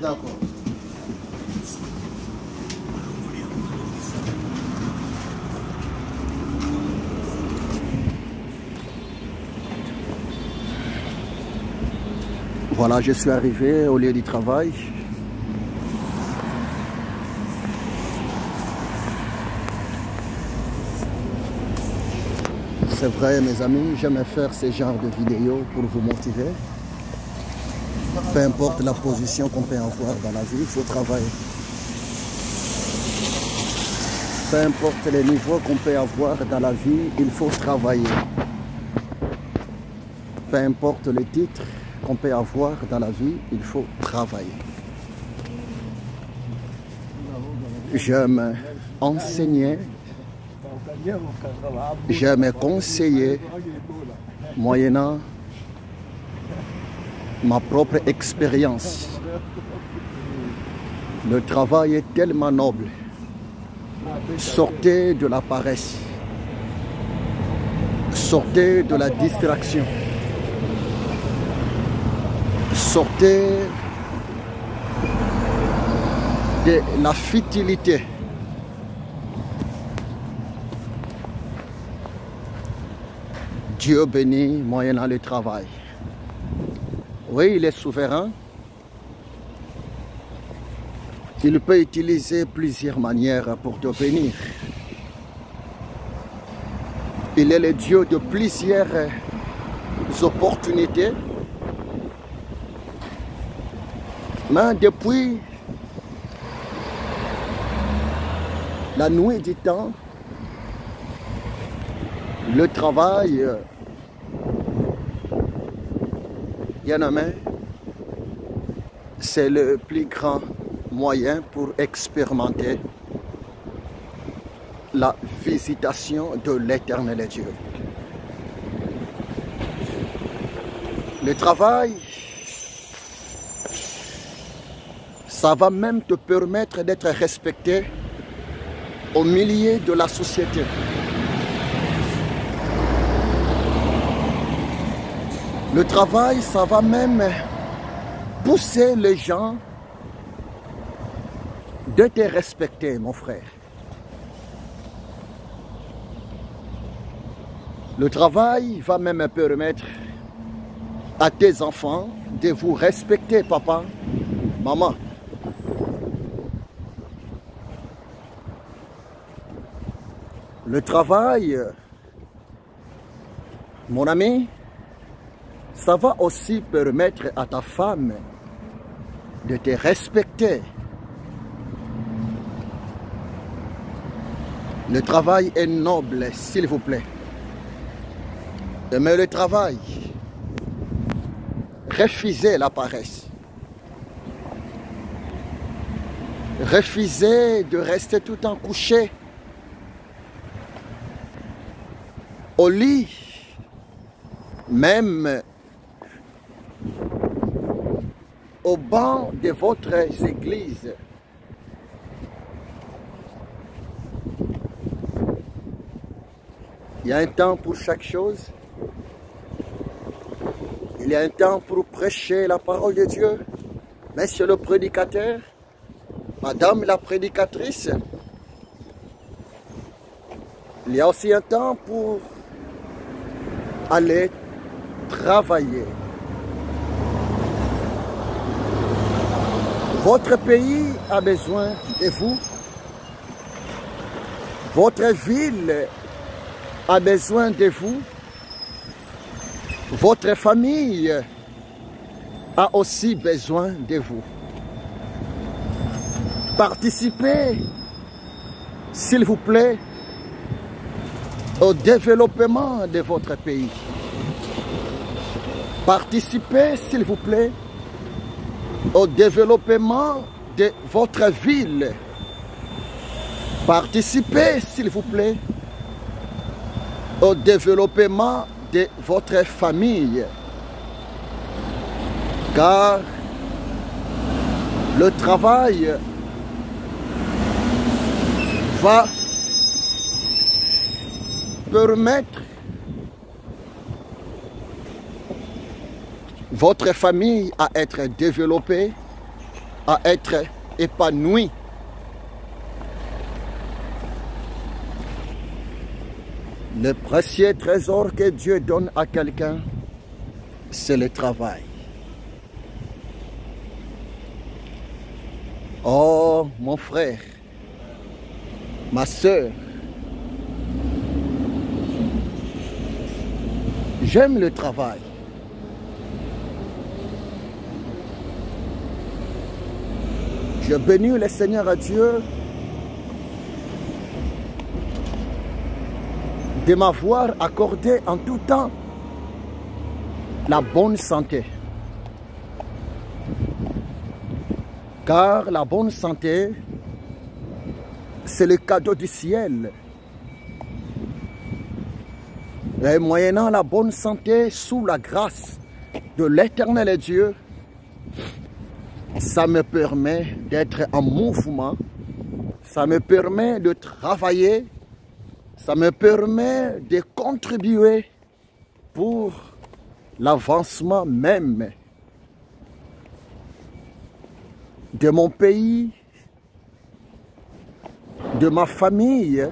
D'accord. Voilà, je suis arrivé au lieu du travail. C'est vrai, mes amis, j'aime faire ce genre de vidéos pour vous motiver. Peu importe la position qu'on peut avoir dans la vie, il faut travailler. Peu importe les niveaux qu'on peut avoir dans la vie, il faut travailler. Peu importe les titres qu'on peut avoir dans la vie, il faut travailler. J'aime enseigner, j'aime conseiller, moyennant ma propre expérience. Le travail est tellement noble. Sortez de la paresse. Sortez de la distraction. Sortez de la futilité. Dieu bénit moyennant le travail. Oui, il est souverain. Il peut utiliser plusieurs manières pour te bénir. Il est le Dieu de plusieurs opportunités. Mais depuis la nuit du temps, le travail, bien aimé, c'est le plus grand moyen pour expérimenter la visitation de l'Éternel Dieu. Le travail, ça va même te permettre d'être respecté au milieu de la société. Le travail, ça va même pousser les gens de te respecter, mon frère. Le travail va même permettre à tes enfants de vous respecter, papa, maman. Le travail, mon ami, ça va aussi permettre à ta femme de te respecter. Le travail est noble, s'il vous plaît. Aimez le travail. Refusez la paresse. Refusez de rester tout le temps couché au lit, même au banc de votre église. Il y a un temps pour chaque chose. Il y a un temps pour prêcher la parole de Dieu. Monsieur le prédicateur, madame la prédicatrice. Il y a aussi un temps pour aller travailler. Votre pays a besoin de vous. Votre ville a besoin de vous. Votre famille a aussi besoin de vous. Participez, s'il vous plaît, au développement de votre pays. Participez, s'il vous plaît, au développement de votre ville. Participez, s'il vous plaît, au développement de votre famille. Car le travail va permettre votre famille à être développée, à être épanouie. Le précieux trésor que Dieu donne à quelqu'un, c'est le travail. Oh, mon frère, ma soeur, j'aime le travail. Je bénis le Seigneur à Dieu de m'avoir accordé en tout temps la bonne santé. Car la bonne santé, c'est le cadeau du ciel. Et moyennant la bonne santé, sous la grâce de l'Éternel Dieu, ça me permet d'être en mouvement, ça me permet de travailler, ça me permet de contribuer pour l'avancement même de mon pays, de ma famille,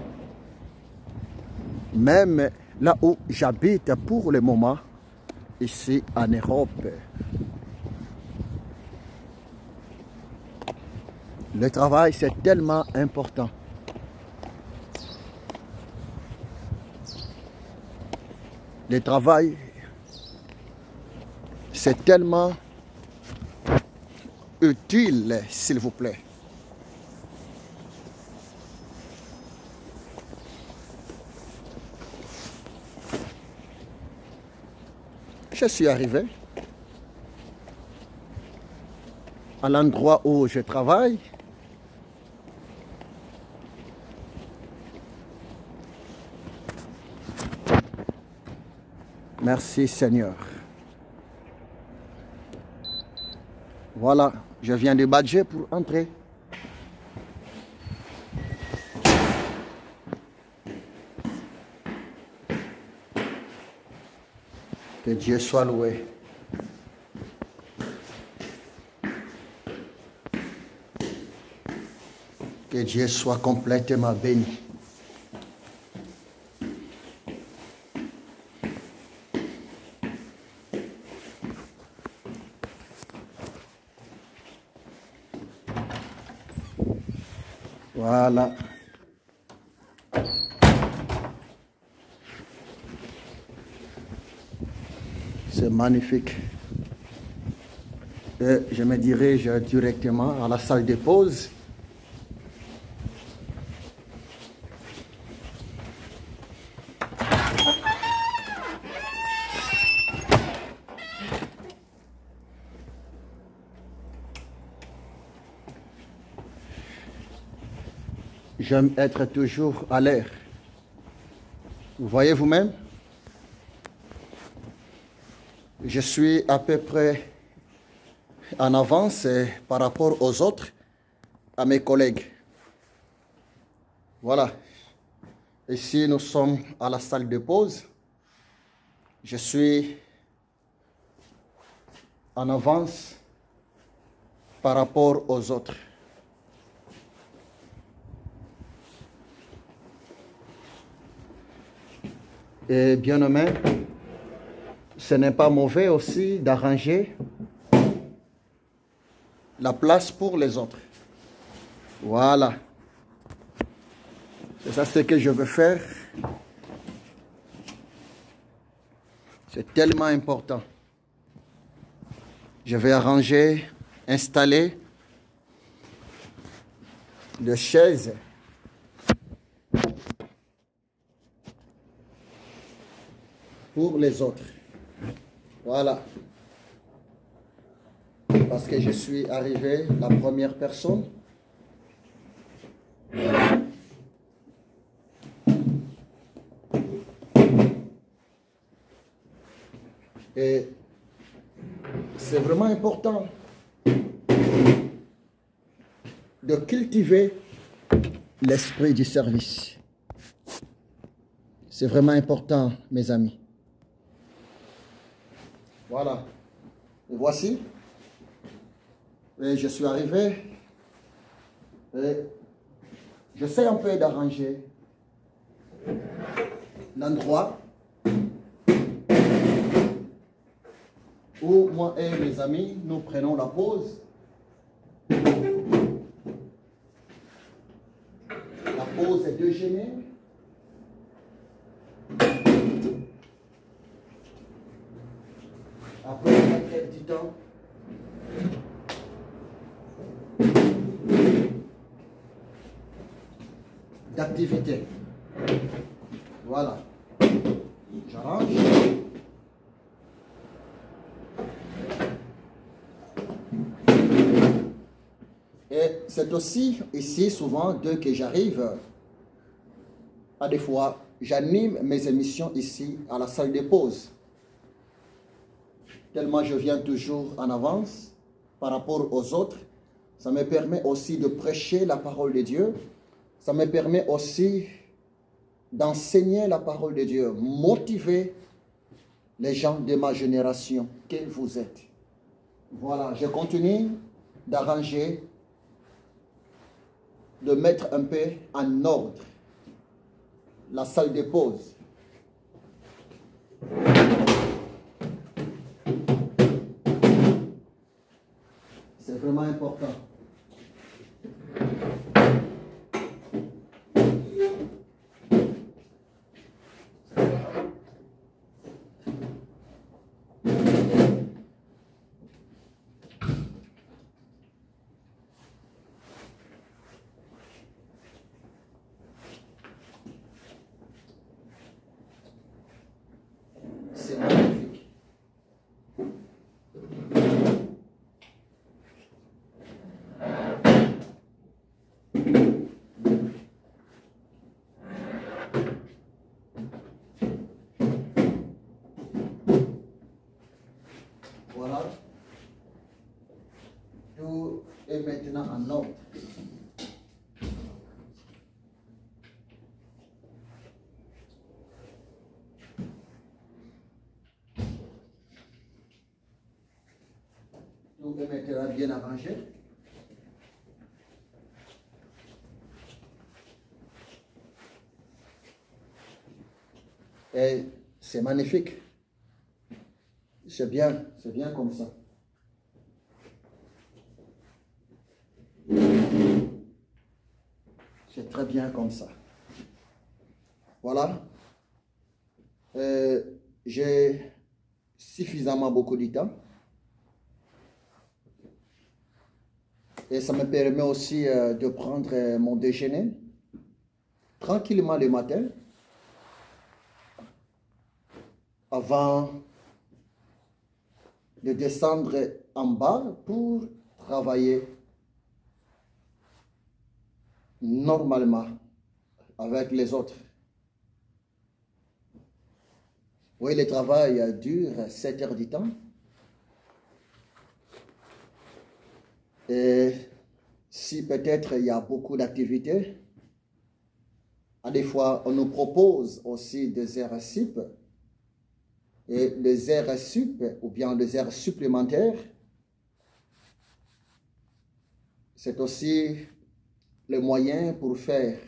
même là où j'habite pour le moment, ici en Europe. Le travail, c'est tellement important. Le travail, c'est tellement utile, s'il vous plaît. Je suis arrivé à l'endroit où je travaille. Merci Seigneur. Voilà, je viens de badger pour entrer. Que Dieu soit loué. Que Dieu soit complètement béni. Voilà. C'est magnifique. Et je me dirige directement à la salle de pause. J'aime être toujours à l'heure. Vous voyez vous-même? Je suis à peu près en avance par rapport aux autres, à mes collègues. Voilà. Ici, nous sommes à la salle de pause. Je suis en avance par rapport aux autres. Et bien aimé, ce n'est pas mauvais aussi d'arranger la place pour les autres. Voilà. C'est ça ce que je veux faire. C'est tellement important. Je vais arranger, installer des chaises pour les autres. Voilà. Parce que je suis arrivé la première personne. Et c'est vraiment important de cultiver l'esprit du service. C'est vraiment important, mes amis. Voilà. Et voici. Et je suis arrivé. Et j'essaie un peu d'arranger l'endroit où moi et mes amis, nous prenons la pause. La pause est déjeuner. Après un petit temps, d'activité. Voilà. J'arrange. Et c'est aussi ici souvent dès que j'arrive, à des fois, j'anime mes émissions ici à la salle de pause. Tellement je viens toujours en avance par rapport aux autres. Ça me permet aussi de prêcher la parole de Dieu. Ça me permet aussi d'enseigner la parole de Dieu, motiver les gens de ma génération que vous êtes. Voilà, je continue d'arranger, de mettre un peu en ordre la salle de pause. C'est vraiment important. Voilà. Tout est maintenant en ordre. Tout est maintenant bien arrangé. Et c'est magnifique. C'est bien comme ça. C'est très bien comme ça. Voilà. J'ai suffisamment beaucoup de temps. Et ça me permet aussi de prendre mon déjeuner tranquillement le matin avant de descendre en bas pour travailler normalement avec les autres. Oui, le travail dure 7 heures du temps. Et si peut-être il y a beaucoup d'activités, à des fois on nous propose aussi des heures sup. Et les heures sup ou bien les heures supplémentaires, c'est aussi le moyen pour faire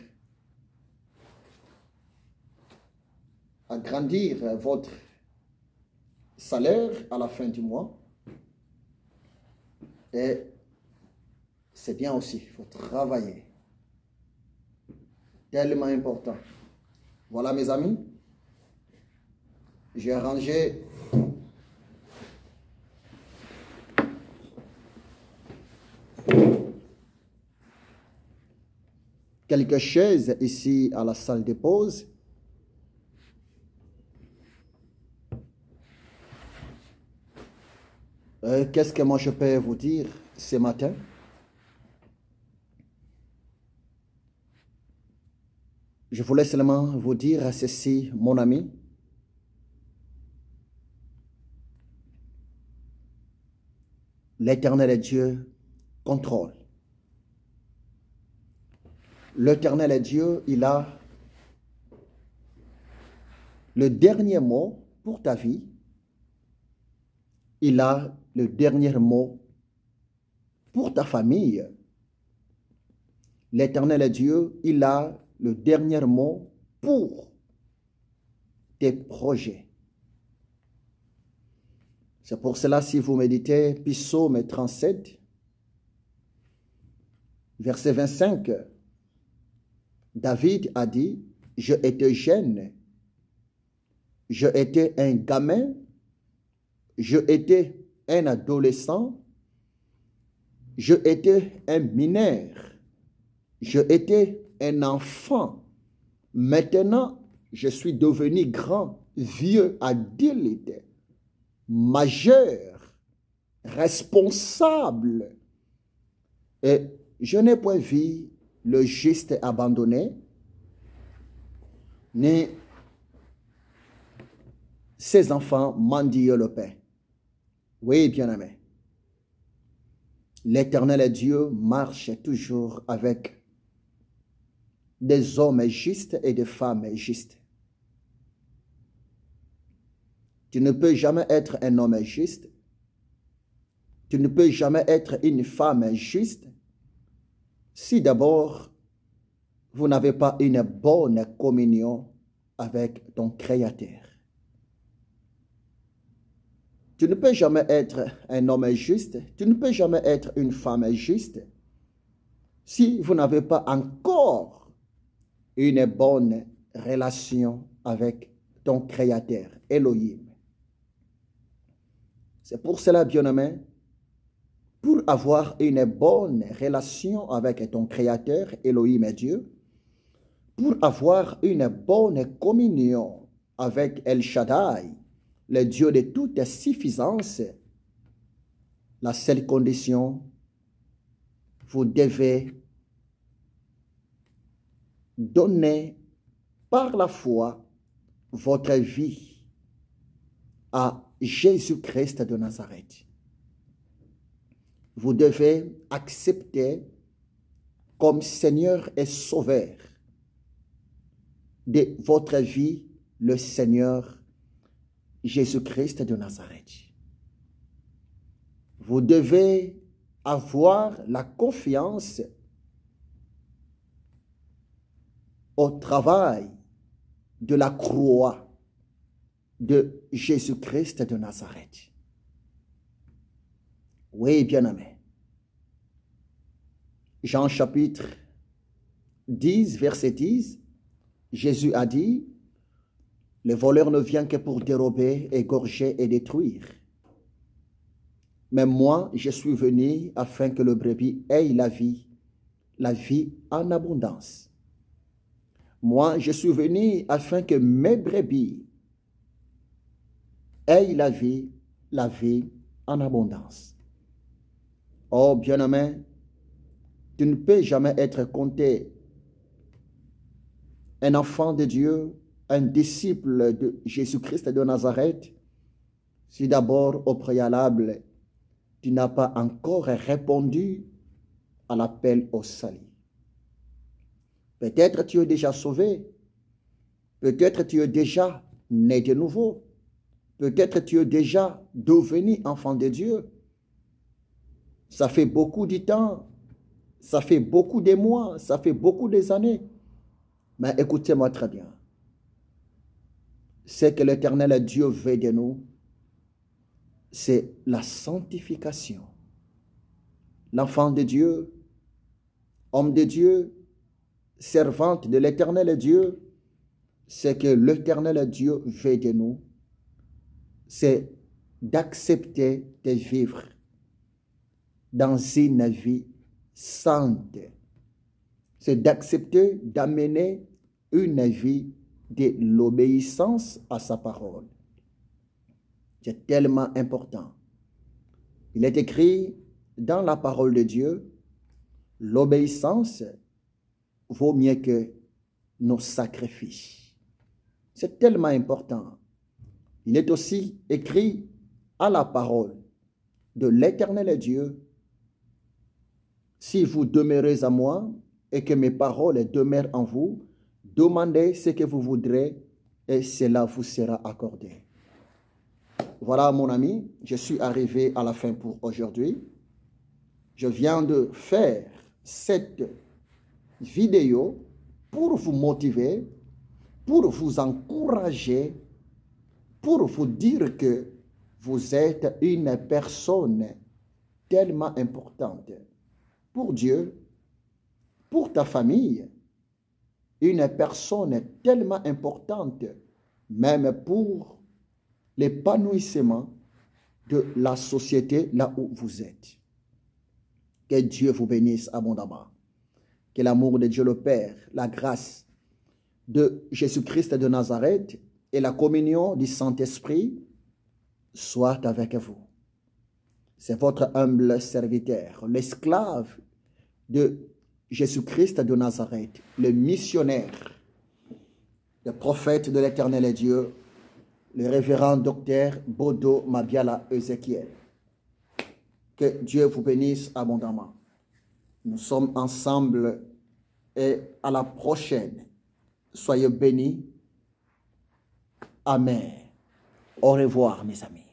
agrandir votre salaire à la fin du mois. Et c'est bien aussi, il faut travailler. Tellement important. Voilà mes amis. J'ai arrangé quelques chaises ici à la salle de pause. Qu'est-ce que moi je peux vous dire ce matin? Je voulais seulement vous dire ceci, mon ami. L'Éternel Dieu contrôle. L'Éternel Dieu, il a le dernier mot pour ta vie. Il a le dernier mot pour ta famille. L'Éternel Dieu, il a le dernier mot pour tes projets. C'est pour cela, si vous méditez Psaume 37, verset 25, David a dit, « Je étais jeune, je étais un gamin, je étais un adolescent, je étais un mineur, je étais un enfant. Maintenant, je suis devenu grand, vieux, adulte, majeur, responsable. Et je n'ai point vu le juste abandonné, ni ses enfants mendier le pain. » Oui, bien-aimé. L'Éternel Dieu marche toujours avec des hommes justes et des femmes justes. Tu ne peux jamais être un homme juste. Tu ne peux jamais être une femme juste si d'abord vous n'avez pas une bonne communion avec ton Créateur. Tu ne peux jamais être un homme juste, tu ne peux jamais être une femme juste si vous n'avez pas encore une bonne relation avec ton Créateur, Elohim. C'est pour cela, bien-aimé, pour avoir une bonne relation avec ton Créateur, Elohim et Dieu, pour avoir une bonne communion avec El Shaddai, le Dieu de toute suffisance, la seule condition, vous devez donner par la foi votre vie à Jésus-Christ de Nazareth. vous devez accepter comme Seigneur et Sauveur de votre vie le Seigneur Jésus-Christ de Nazareth. Vous devez avoir la confiance au travail de la croix de Jésus-Christ de Nazareth. Oui, bien-aimé. Jean chapitre 10, verset 10, Jésus a dit, « Le voleur ne vient que pour dérober, égorger et détruire. Mais moi, je suis venu afin que le brebis ait la vie en abondance. Moi, je suis venu afin que mes brebis aient la vie en abondance. » Oh, bien-aimé, tu ne peux jamais être compté un enfant de Dieu, un disciple de Jésus-Christ de Nazareth, si d'abord au préalable, tu n'as pas encore répondu à l'appel au salut. Peut-être tu es déjà sauvé, peut-être tu es déjà né de nouveau, peut-être tu es déjà devenu enfant de Dieu. Ça fait beaucoup de temps, ça fait beaucoup de mois, ça fait beaucoup des années. Mais écoutez-moi très bien. Ce que l'Éternel Dieu veut de nous, c'est la sanctification. L'enfant de Dieu, homme de Dieu, servante de l'Éternel Dieu, ce que l'Éternel Dieu veut de nous, c'est d'accepter de vivre dans une vie sainte. C'est d'accepter d'amener une vie de l'obéissance à sa parole. C'est tellement important. Il est écrit dans la parole de Dieu, l'obéissance vaut mieux que nos sacrifices. C'est tellement important. Il est aussi écrit à la parole de l'Éternel Dieu, si vous demeurez à moi et que mes paroles demeurent en vous, demandez ce que vous voudrez et cela vous sera accordé. Voilà mon ami, je suis arrivé à la fin pour aujourd'hui. Je viens de faire cette vidéo pour vous motiver, pour vous encourager, pour vous dire que vous êtes une personne tellement importante pour Dieu, pour ta famille, une personne tellement importante, même pour l'épanouissement de la société là où vous êtes. Que Dieu vous bénisse abondamment. Que l'amour de Dieu le Père, la grâce de Jésus-Christ de Nazareth et la communion du Saint-Esprit soient avec vous. C'est votre humble serviteur, l'esclave de Jésus-Christ de Nazareth, le missionnaire, le prophète de l'Éternel Dieu, le révérend docteur Bodo Mabiala Ezekiel. Que Dieu vous bénisse abondamment. Nous sommes ensemble et à la prochaine. Soyez bénis. Amen. Au revoir, mes amis.